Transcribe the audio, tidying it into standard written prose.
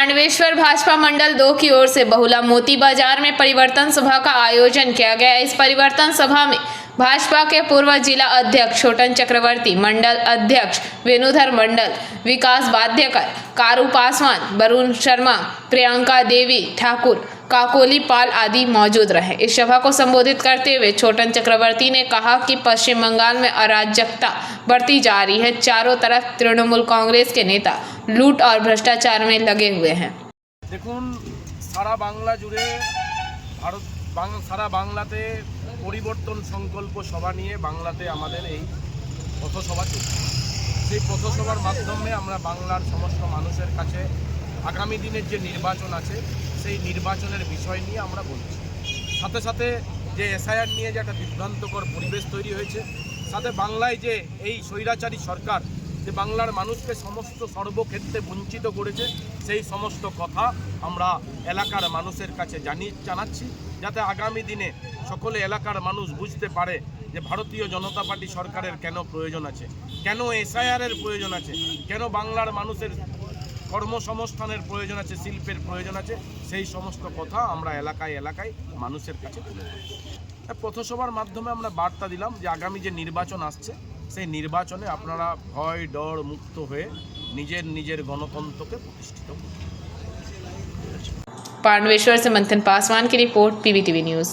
पांडवेश्वर भाजपा मंडल 2 की ओर से बहुला मोती बाजार में परिवर्तन सभा का आयोजन किया गया। इस परिवर्तन सभा में भाजपा के पूर्व जिला अध्यक्ष छोटन चक्रवर्ती, मंडल अध्यक्ष वेणुधर मंडल, विकास बाध्यकर, कारू पासवान, वरुण शर्मा, प्रियंका देवी ठाकुर, काकोली पाल आदि मौजूद रहे। इस सभा को संबोधित करते हुए छोटन चक्रवर्ती ने कहा कि पश्चिम बंगाल में अराजकता बढ़ती जा रही है। चारों तरफ तृणमूल कांग्रेस के नेता लूट और भ्रष्टाचार में लगे हुए हैं। দেখুন সারা বাংলা জুড়ে সারা বাংলাতে পরিবর্তন সংকল্প সভা নিয়ে বাংলাতে আমাদের এই পথসভা চলছে। সেই পথসভার মাধ্যমে আমরা বাংলার সমস্ত মানুষের কাছে আগামী দিনের যে নির্বাচন আছে সেই নির্বাচনের বিষয় নিয়ে আমরা বলছি। সাথে সাথে যে এসআইআর নিয়ে যে একটা বিভ্রান্তকর পরিবেশ তৈরি হয়েছে, সাথে বাংলায় যে এই স্বৈরাচারী সরকার যে বাংলার মানুষকে সমস্ত সর্বক্ষেত্রে বঞ্চিত করেছে, সেই সমস্ত কথা আমরা এলাকার মানুষের কাছে জানাচ্ছি, যাতে আগামী দিনে সকলে এলাকার মানুষ বুঝতে পারে যে ভারতীয় জনতা পার্টি সরকারের কেন প্রয়োজন আছে, কেন এসআইআরের প্রয়োজন আছে, কেন বাংলার মানুষের কর্মসংস্থানের প্রয়োজন আছে, শিল্পের প্রয়োজন আছে। সেই সমস্ত কথা আমরা এলাকায় এলাকায় মানুষের কাছে তুলে ধরছি। পথসভার মাধ্যমে আমরা বার্তা দিলাম যে আগামী যে নির্বাচন আসছে সেই নির্বাচনে আপনারা ভয় ডর মুক্ত হয়ে নিজের গণতন্ত্রকে প্রতিষ্ঠিত করুন। पांडवेश्वर से मंथन पासवान की रिपोर्ट, पीवीटीवी न्यूज़।